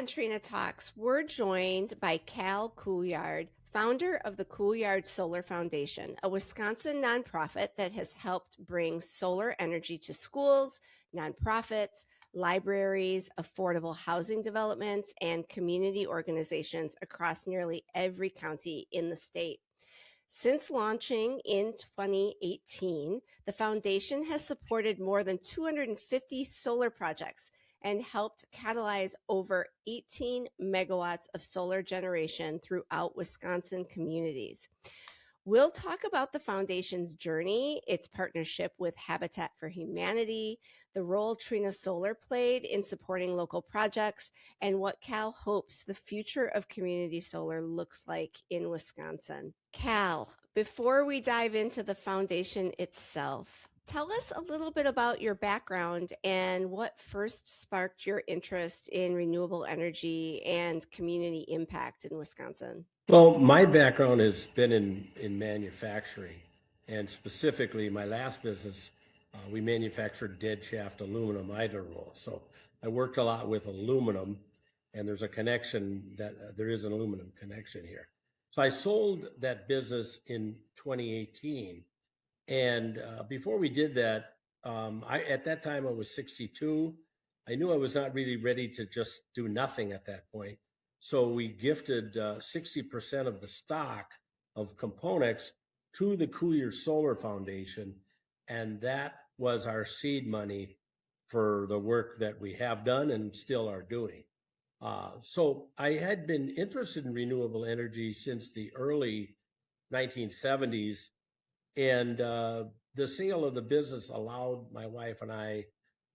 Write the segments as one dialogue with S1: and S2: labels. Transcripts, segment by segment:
S1: on Trina Talks, we're joined by Cal Couillard, founder of the Couillard Solar Foundation, a Wisconsin nonprofit that has helped bring solar energy to schools, nonprofits, libraries, affordable housing developments, and community organizations across nearly every county in the state. Since launching in 2018, the foundation has supported more than 250 solar projects and helped catalyze over 18 megawatts of solar generation throughout Wisconsin communities. We'll talk about the foundation's journey, its partnership with Habitat for Humanity, the role Trinasolar played in supporting local projects, and what Cal hopes the future of community solar looks like in Wisconsin. Cal, before we dive into the foundation itself, tell us a little bit about your background and what first sparked your interest in renewable energy and community impact in Wisconsin.
S2: Well, my background has been in manufacturing, and specifically my last business, we manufactured dead shaft aluminum idler rolls. So I worked a lot with aluminum, and there's a connection that there is an aluminum connection here. So I sold that business in 2018, and before we did that, at that time I was 62. I knew I was not really ready to just do nothing at that point. So we gifted 60% of the stock of Components to the Couillard Solar Foundation, and that was our seed money for the work that we have done and still are doing. So I had been interested in renewable energy since the early 1970s, and the sale of the business allowed my wife and I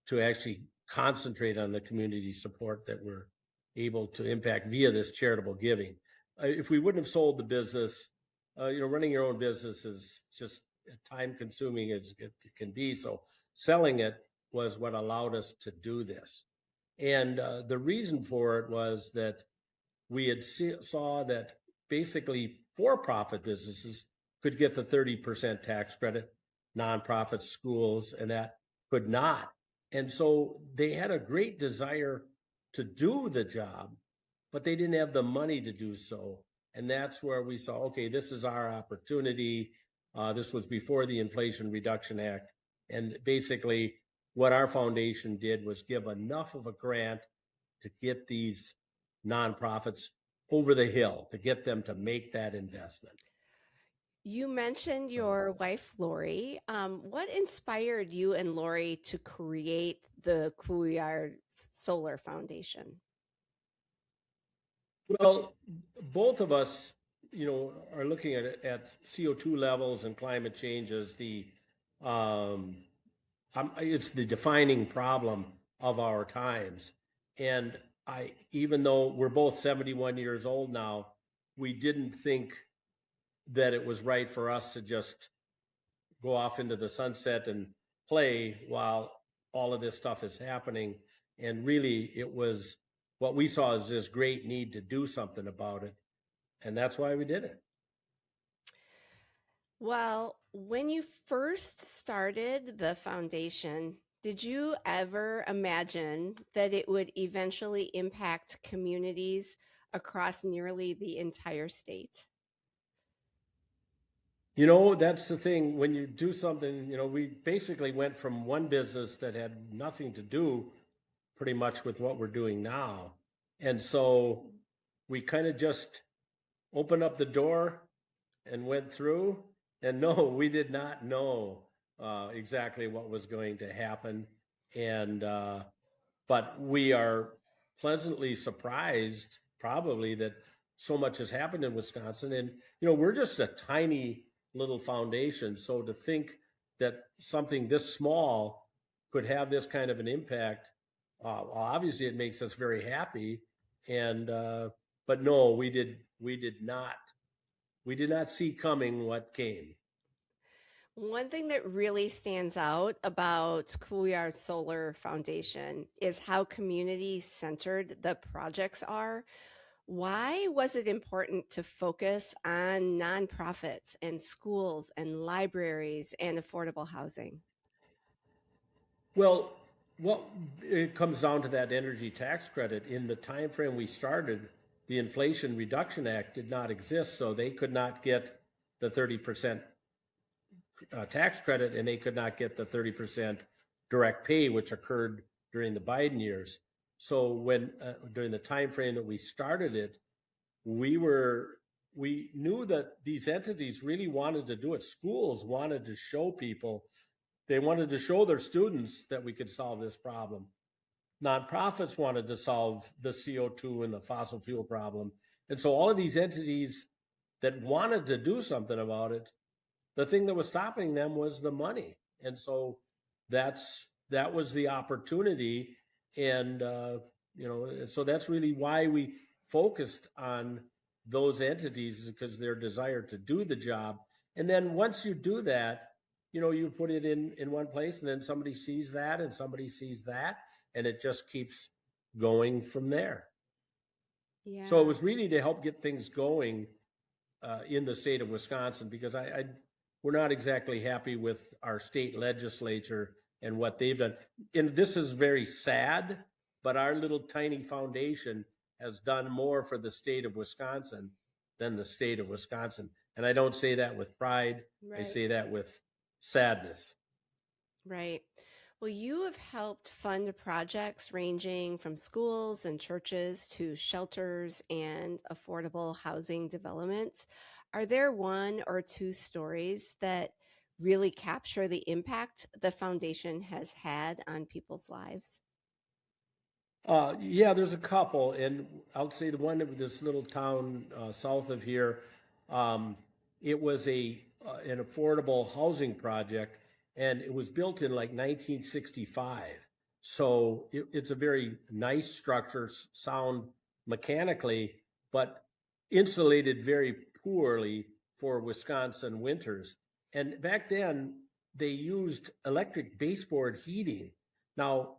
S2: to actually concentrate on the community support that we're able to impact via this charitable giving. If we wouldn't have sold the business, running your own business is just time consuming as it can be. So selling it was what allowed us to do this. And the reason for it was that we had saw that basically for-profit businesses could get the 30% tax credit, nonprofit schools, and that could not. And so they had a great desire to do the job, but they didn't have the money to do so. And that's where we saw, okay, this is our opportunity. This was before the Inflation Reduction Act. And basically what our foundation did was give enough of a grant to get these nonprofits over the hill, to get them to make that investment.
S1: You mentioned your wife, Lori. What inspired you and Lori to create the Couillard Solar Foundation?
S2: Well, both of us, are looking at CO2 levels and climate change as it's the defining problem of our times. And even though we're both 71 years old now, we didn't think that it was right for us to just go off into the sunset and play while all of this stuff is happening. And really, it was what we saw as this great need to do something about it. And that's why we did it.
S1: Well, when you first started the foundation, did you ever imagine that it would eventually impact communities across nearly the entire state?
S2: That's the thing. When you do something, we basically went from one business that had nothing to do pretty much with what we're doing now. And so we kind of just opened up the door and went through. And no, we did not know exactly what was going to happen. And but we are pleasantly surprised, probably, that so much has happened in Wisconsin. And we're just a tiny little foundation. So to think that something this small could have this kind of an impact, obviously it makes us very happy. And but no, we did not see coming what came.
S1: One thing that really stands out about Couillard Solar Foundation is how community-centered the projects are. Why was it important to focus on nonprofits and schools and libraries and affordable housing?
S2: Well, Well, it comes down to that energy tax credit. In the time frame we started, the Inflation Reduction Act did not exist, so they could not get the 30% tax credit, and they could not get the 30% direct pay, which occurred during the Biden years. So when during the time frame that we started it, we knew that these entities really wanted to do it. Schools wanted to show people, they wanted to show their students that we could solve this problem. Nonprofits wanted to solve the CO2 and the fossil fuel problem. And so all of these entities that wanted to do something about it, the thing that was stopping them was the money. And so that was the opportunity. And, so that's really why we focused on those entities, because their desire to do the job. And then once you do that, you put it in one place, and then somebody sees that and somebody sees that, and it just keeps going from there.
S1: Yeah.
S2: So it was really to help get things going in the state of Wisconsin, because we're not exactly happy with our state legislature and what they've done. And this is very sad, but our little tiny foundation has done more for the state of Wisconsin than the state of Wisconsin. And I don't say that with pride.
S1: Right.
S2: I say that with sadness.
S1: Right. Well, you have helped fund projects ranging from schools and churches to shelters and affordable housing developments. Are there one or two stories that really capture the impact the foundation has had on people's lives?
S2: Yeah, there's a couple, and I'll say the one of this little town south of here. It was an affordable housing project, and it was built in like 1965. So it's a very nice structure, sound mechanically, but insulated very poorly for Wisconsin winters. And back then, they used electric baseboard heating. Now,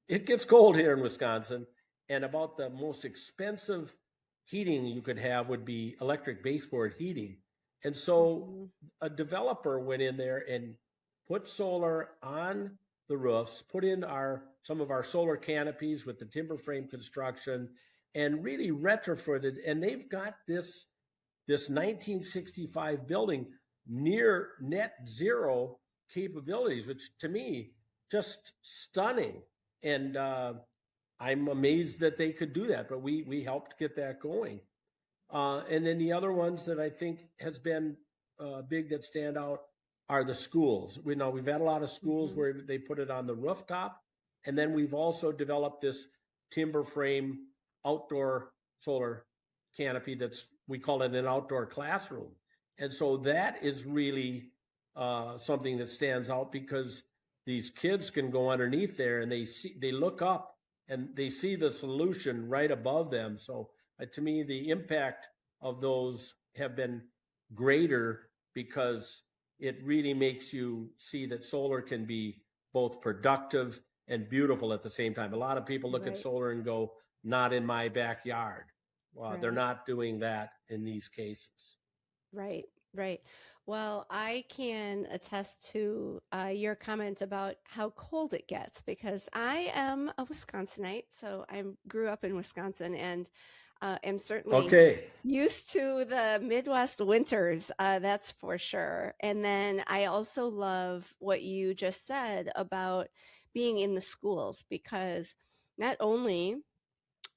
S2: it gets cold here in Wisconsin, and about the most expensive heating you could have would be electric baseboard heating. And so a developer went in there and put solar on the roofs, put in some of our solar canopies with the timber frame construction, and really retrofitted. And they've got this 1965 building near net zero capabilities, which to me, just stunning. And I'm amazed that they could do that, but we helped get that going. And then the other ones that I think has been big that stand out are the schools. We've had a lot of schools where they put it on the rooftop, and then we've also developed this timber frame outdoor solar canopy we call it an outdoor classroom. And so that is really something that stands out, because these kids can go underneath there and they look up and they see the solution right above them. So to me, the impact of those have been greater, because it really makes you see that solar can be both productive and beautiful at the same time. A lot of people look at solar and go, not in my backyard. Well, they're not doing that in these cases.
S1: Right, right. Well, I can attest to your comment about how cold it gets, because I am a Wisconsinite, so I grew up in Wisconsin and am certainly used to the Midwest winters, that's for sure. And then I also love what you just said about being in the schools, because not only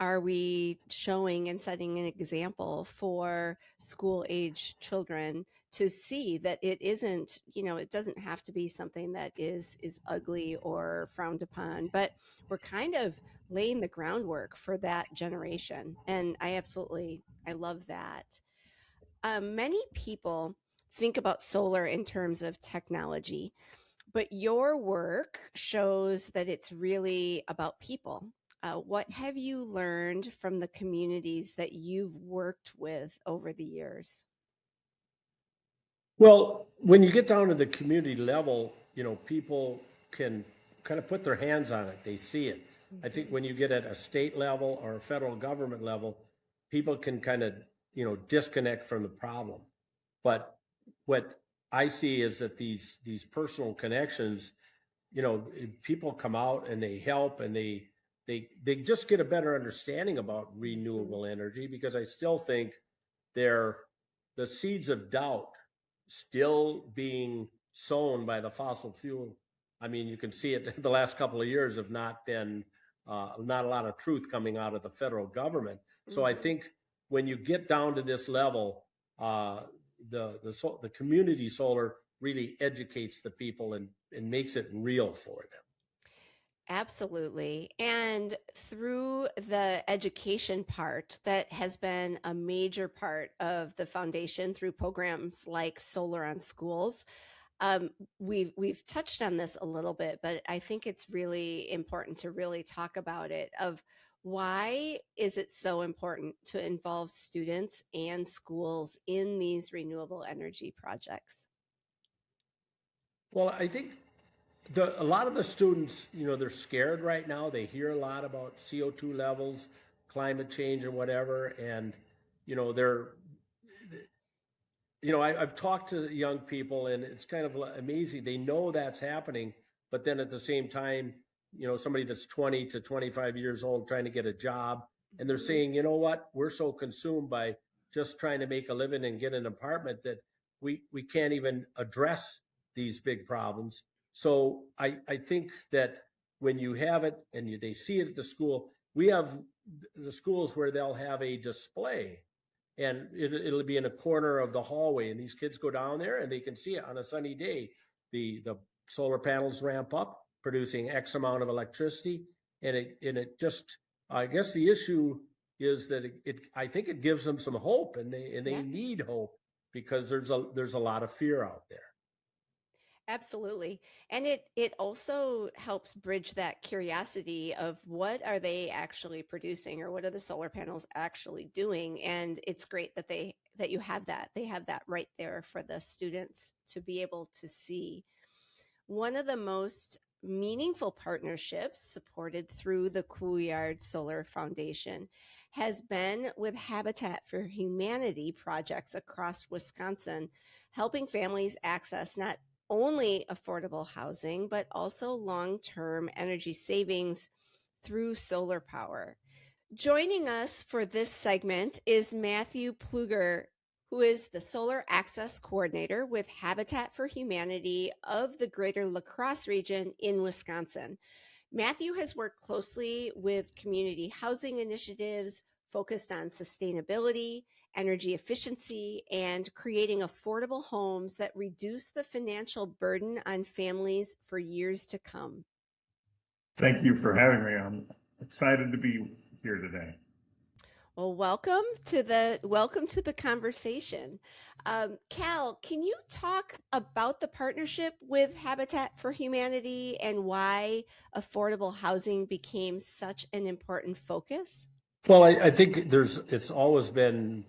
S1: are we showing and setting an example for school age children to see that it isn't, it doesn't have to be something that is ugly or frowned upon, but we're kind of laying the groundwork for that generation. And I love that. Many people think about solar in terms of technology, but your work shows that it's really about people. What have you learned from the communities that you've worked with over the years?
S2: Well, when you get down to the community level, people can kind of put their hands on it. They see it. I think when you get at a state level or a federal government level, people can kind of, disconnect from the problem. But what I see is that these personal connections people come out and they help, and they just get a better understanding about renewable energy, because I still think they're the seeds of doubt still being sown by the fossil fuel. I mean, you can see it the last couple of years have not been not a lot of truth coming out of the federal government. So I think when you get down to this level, the community solar really educates the people and makes it real for them.
S1: Absolutely. And through the education part, that has been a major part of the foundation through programs like Solar on Schools. We've touched on this a little bit, but I think it's really important to really talk about it. Of why is it so important to involve students and schools in these renewable energy projects?
S2: Well, I think a lot of the students, they're scared right now. They hear a lot about CO2 levels, climate change, and whatever, and they're I've talked to young people, and it's kind of amazing. They know that's happening, but then at the same time, somebody that's 20 to 25 years old trying to get a job, and they're saying, you know what, we're so consumed by just trying to make a living and get an apartment that we can't even address these big problems. So I think that when you have it and they see it at the school, we have the schools where they'll have a display, and it'll be in a corner of the hallway, and these kids go down there and they can see it on a sunny day. The solar panels ramp up, producing X amount of electricity, and it just, I guess the issue is that I think it gives them some hope, and they need hope, because there's a lot of fear out there.
S1: Absolutely. And it also helps bridge that curiosity of what are they actually producing, or what are the solar panels actually doing? And it's great that you have that. They have that right there for the students to be able to see. One of the most meaningful partnerships supported through the Couillard Solar Foundation has been with Habitat for Humanity projects across Wisconsin, helping families access not only affordable housing, but also long-term energy savings through solar power. Joining us for this segment is Matthew Ploeger, who is the Solar Access Coordinator with Habitat for Humanity of the Greater La Crosse region in Wisconsin. Matthew has worked closely with community housing initiatives focused on sustainability, energy efficiency, and creating affordable homes that reduce the financial burden on families for years to come.
S3: Thank you for having me. I'm excited to be here today.
S1: Well, welcome to the conversation. Cal, can you talk about the partnership with Habitat for Humanity and why affordable housing became such an important focus?
S2: Well, I think it's always been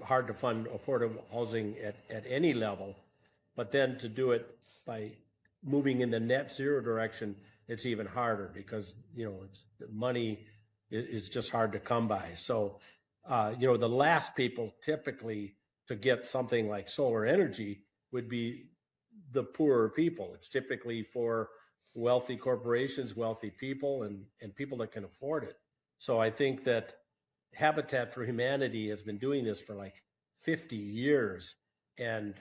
S2: hard to fund affordable housing at any level, but then to do it by moving in the net zero direction, it's even harder, because money is just hard to come by. So the last people typically to get something like solar energy would be the poorer people. It's typically for wealthy corporations, wealthy people, and people that can afford it. So I think that Habitat for Humanity has been doing this for like 50 years, and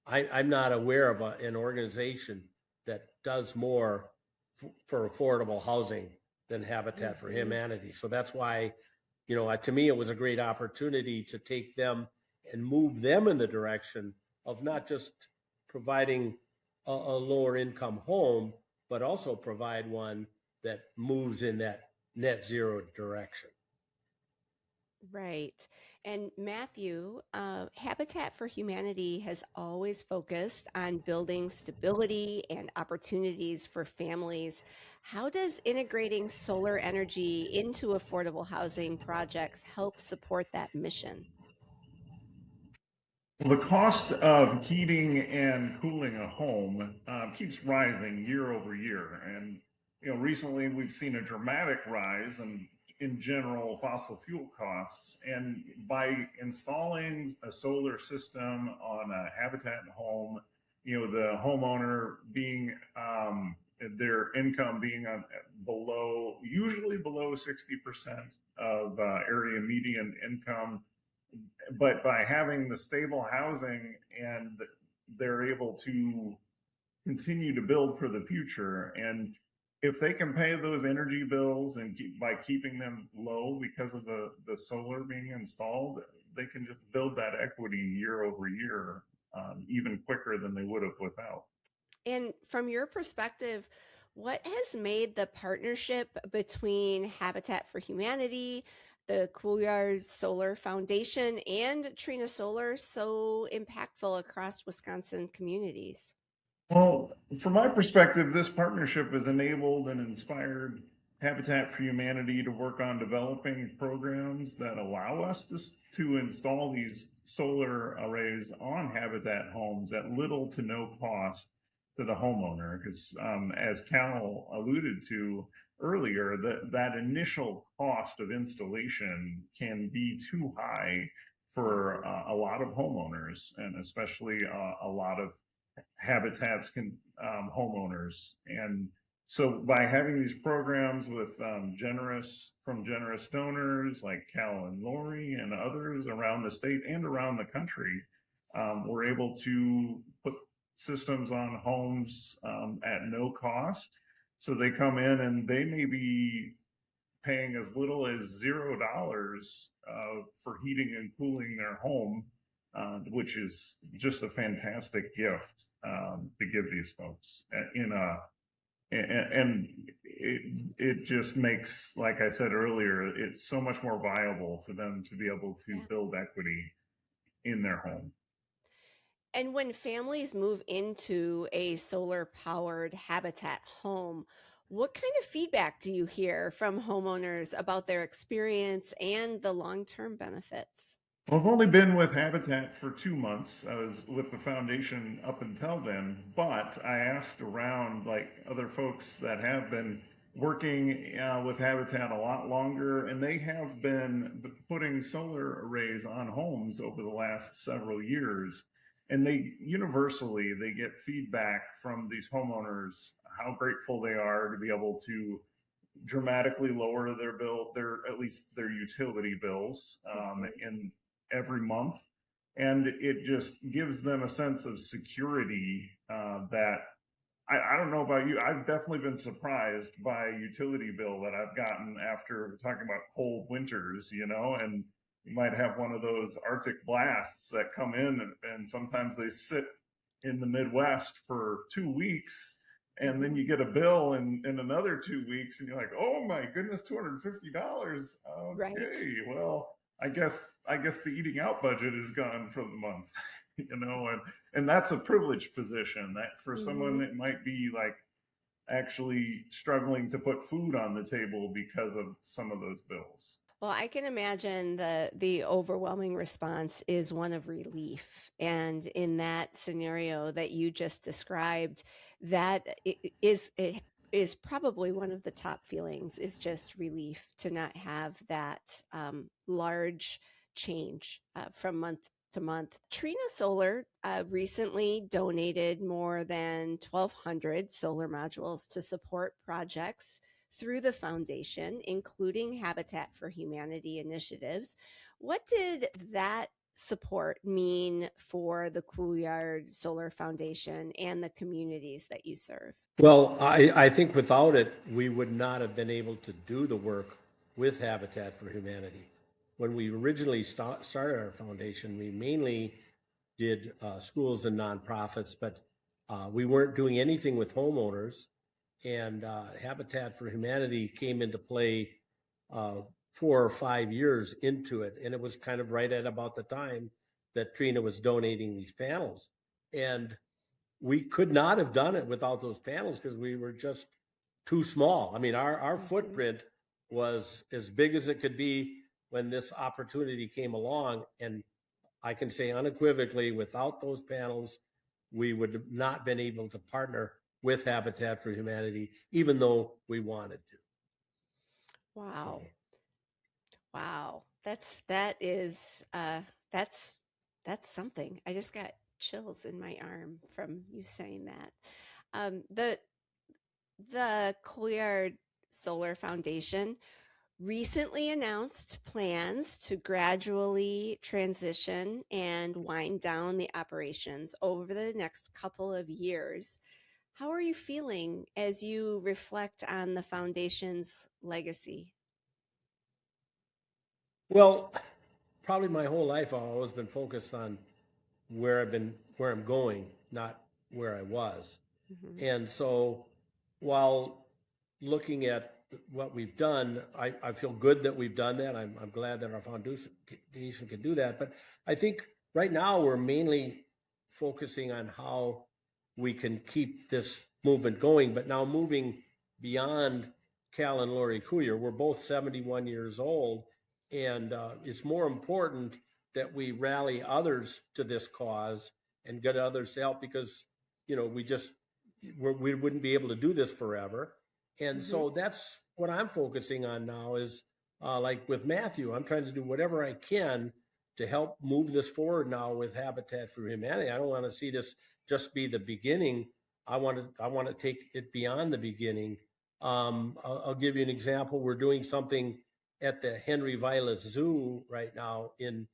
S2: I'm not aware of an organization that does more for affordable housing than Habitat for Humanity. So that's why, to me, it was a great opportunity to take them and move them in the direction of not just providing a lower income home, but also provide one that moves in that net zero direction.
S1: Right. And Matthew, Habitat for Humanity has always focused on building stability and opportunities for families. How does integrating solar energy into affordable housing projects help support that mission?
S3: Well, the cost of heating and cooling a home keeps rising year over year. And, recently we've seen a dramatic rise in general fossil fuel costs. And by installing a solar system on a Habitat home, the homeowner being their income being usually below 60% of area median income. But by having the stable housing, and they're able to continue to build for the future. And if they can pay those energy bills and by keeping them low because of the solar being installed, they can just build that equity year over year, even quicker than they would have without.
S1: And from your perspective, what has made the partnership between Habitat for Humanity, the Couillard Solar Foundation, and Trinasolar so impactful across Wisconsin communities?
S3: Well, from my perspective, this partnership has enabled and inspired Habitat for Humanity to work on developing programs that allow us to install these solar arrays on Habitat homes at little to no cost to the homeowner. Because as Cal alluded to earlier, that initial cost of installation can be too high for a lot of homeowners, and especially a lot of habitats homeowners. And so by having these programs with generous donors like Cal and Lori and others around the state and around the country, we're able to put systems on homes at no cost. So they come in and they may be paying as little as $0 for heating and cooling their home, which is just a fantastic gift to give these folks. And it just makes, like I said earlier, it's so much more viable for them to be able to build equity in their home.
S1: And when families move into a solar powered habitat home, what kind of feedback do you hear from homeowners about their experience and the long-term benefits?
S3: Well, I've only been with Habitat for 2 months. I was with the foundation up until then, but I asked around, like other folks that have been working with Habitat a lot longer, and they have been putting solar arrays on homes over the last several years. And they get feedback from these homeowners how grateful they are to be able to dramatically lower at least their utility bills in every month. And it just gives them a sense of security that I don't know about you. I've definitely been surprised by a utility bill that I've gotten after talking about cold winters, and you might have one of those Arctic blasts that come in, and sometimes they sit in the Midwest for 2 weeks. And then you get a bill in another 2 weeks, and you're like, "Oh my goodness, $250." Okay,
S1: Right.
S3: well, I guess the eating out budget is gone for the month, and that's a privileged position. That for someone that might be like actually struggling to put food on the table because of some of those bills.
S1: Well, I can imagine the overwhelming response is one of relief. And in that scenario that you just described, it is probably one of the top feelings, is just relief to not have that large change from month to month. Trina Solar recently donated more than 1,200 solar modules to support projects through the foundation, including Habitat for Humanity initiatives. What did that support mean for the Couillard Solar Foundation and the communities that you serve?
S2: Well, I think without it, we would not have been able to do the work with Habitat for Humanity. When we originally started our foundation, we mainly did schools and nonprofits, but we weren't doing anything with homeowners. And Habitat for Humanity came into play 4 or 5 years into it. And it was kind of right at about the time that Trina was donating these panels. And we could not have done it without those panels because we were just too small. I mean, our footprint was as big as it could be when this opportunity came along. And I can say unequivocally, without those panels, we would have not been able to partner with Habitat for Humanity, even though we wanted to.
S1: Wow.
S2: So.
S1: Wow. That's something. I just got chills in my arm from you saying that. The The Couillard Solar Foundation recently announced plans to gradually transition and wind down the operations over the next couple of years. How are you feeling as you reflect on the foundation's legacy?
S2: Well, probably my whole life I've always been focused on where I'm going, not where I was.
S1: Mhm.
S2: And so while looking at what we've done, I feel good that we've done that. I'm glad that our foundation can do that. But I think right now we're mainly focusing on how we can keep this movement going. But now moving beyond Cal and Lori Couillard, we're both 71 years old. And it's more important that we rally others to this cause and get others to help because, we wouldn't be able to do this forever. And
S1: Mhm.
S2: so that's what I'm focusing on now is like with Matthew, I'm trying to do whatever I can to help move this forward now with Habitat for Humanity. I don't want to see this just be the beginning. I want to take it beyond the beginning. I'll give you an example. We're doing something at the Henry Violet Zoo right now in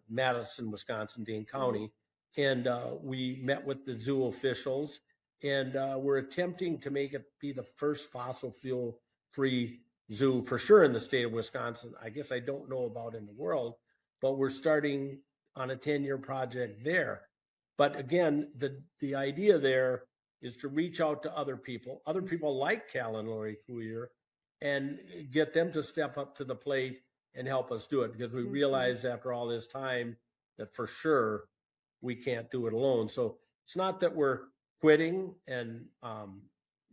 S2: Madison, Wisconsin, Dane
S1: Mhm.
S2: County. And we met with the zoo officials and we're attempting to make it be the first fossil fuel free zoo for sure in the state of Wisconsin. I guess I don't know about in the world, but we're starting on a 10-year project there. But again, the idea there is to reach out to other people like Cal and Lori Couillard, and get them to step up to the plate and help us do it because we
S1: Mhm.
S2: realized after all this time that for sure we can't do it alone. So it's not that we're quitting and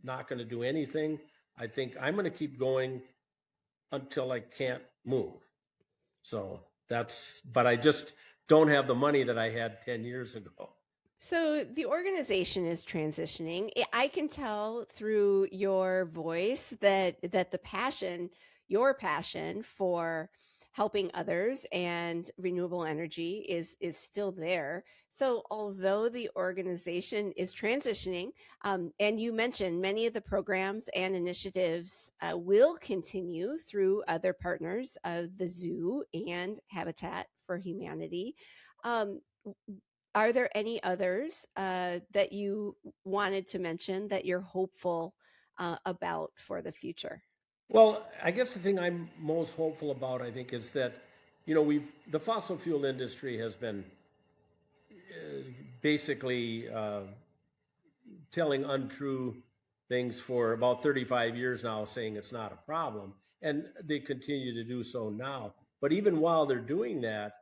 S2: not going to do anything. I think I'm going to keep going until I can't move. So but I just don't have the money that I had 10 years ago.
S1: So the organization is transitioning. I can tell through your voice that the passion, your passion for helping others and renewable energy is still there. So although the organization is transitioning, and you mentioned many of the programs and initiatives will continue through other partners of the zoo and Habitat for Humanity. Um, are there any others that you wanted to mention that you're hopeful about for the future?
S2: Well, I guess the thing I'm most hopeful about, I think, is that, the fossil fuel industry has been basically telling untrue things for about 35 years now, saying it's not a problem. And they continue to do so now. But even while they're doing that,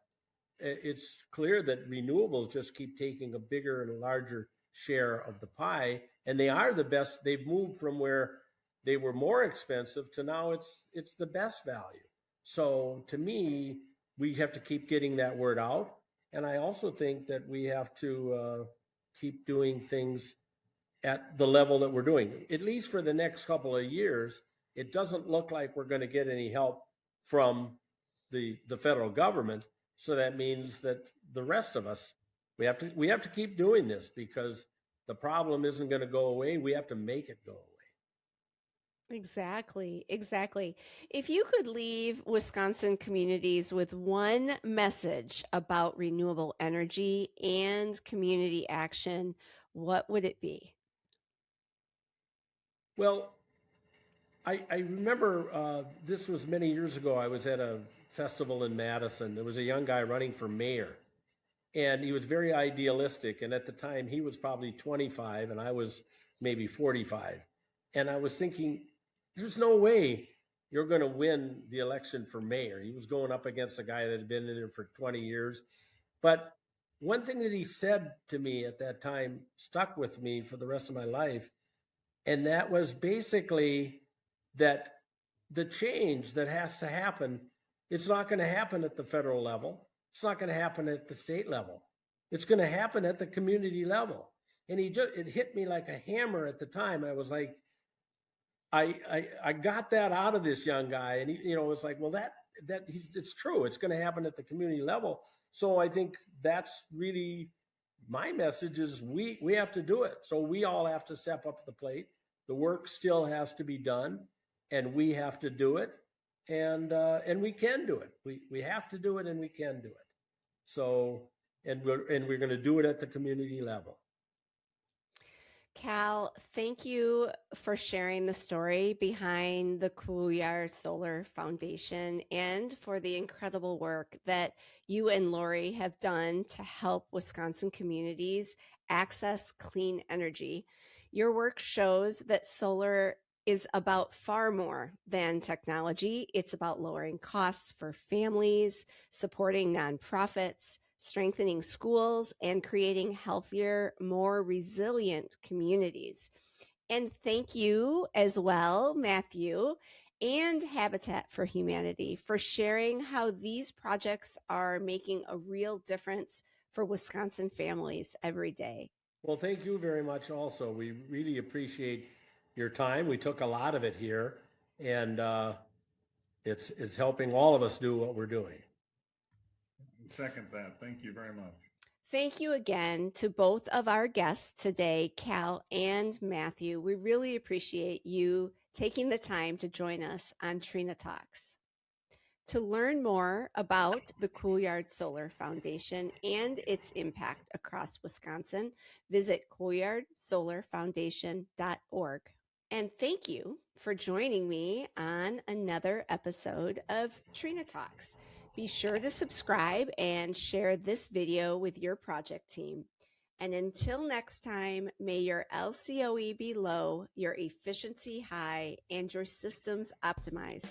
S2: it's clear that renewables just keep taking a bigger and larger share of the pie. And they are the best. They've moved from where they were more expensive to now it's the best value. So to me, we have to keep getting that word out. And I also think that we have to keep doing things at the level that we're doing, at least for the next couple of years. It doesn't look like we're going to get any help from the federal government. So that means that the rest of us, we have to keep doing this because the problem isn't going to go away. We have to make it go away.
S1: Exactly, exactly. If you could leave Wisconsin communities with one message about renewable energy and community action, what would it be?
S2: Well, I remember this was many years ago. I was at a festival in Madison. There was a young guy running for mayor, and he was very idealistic. And at the time, he was probably 25, and I was maybe 45. And I was thinking, there's no way you're going to win the election for mayor. He was going up against a guy that had been in there for 20 years. But one thing that he said to me at that time stuck with me for the rest of my life. And that was basically that the change that has to happen, it's not going to happen at the federal level. It's not going to happen at the state level. It's going to happen at the community level. And it hit me like a hammer at the time. I was like, I got that out of this young guy. And he, it's like, well, it's true. It's going to happen at the community level. So I think that's really my message is we have to do it. So we all have to step up to the plate The work still has to be done, and we have to do it, and we can do it. We have to do it, and we can do it. So, and we're going to do it at the community level.
S1: Cal, thank you for sharing the story behind the Couillard Solar Foundation and for the incredible work that you and Lori have done to help Wisconsin communities access clean energy. Your work shows that solar is about far more than technology. It's about lowering costs for families, supporting nonprofits, strengthening schools, and creating healthier, more resilient communities. And thank you as well, Matthew and Habitat for Humanity, for sharing how these projects are making a real difference for Wisconsin families every day.
S2: Well, thank you very much also. We really appreciate your time. We took a lot of it here, and it's helping all of us do what we're doing.
S3: Second that. Thank you very much.
S1: Thank you again to both of our guests today, Cal and Matthew. We really appreciate you taking the time to join us on Trina Talks. To learn more about the Couillard Solar Foundation and its impact across Wisconsin, visit couillardsolarfoundation.org. And thank you for joining me on another episode of Trina Talks. Be sure to subscribe and share this video with your project team. And until next time, may your LCOE be low, your efficiency high, and your systems optimized.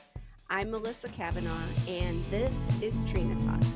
S1: I'm Melissa Cavanagh, and this is Trina Talks.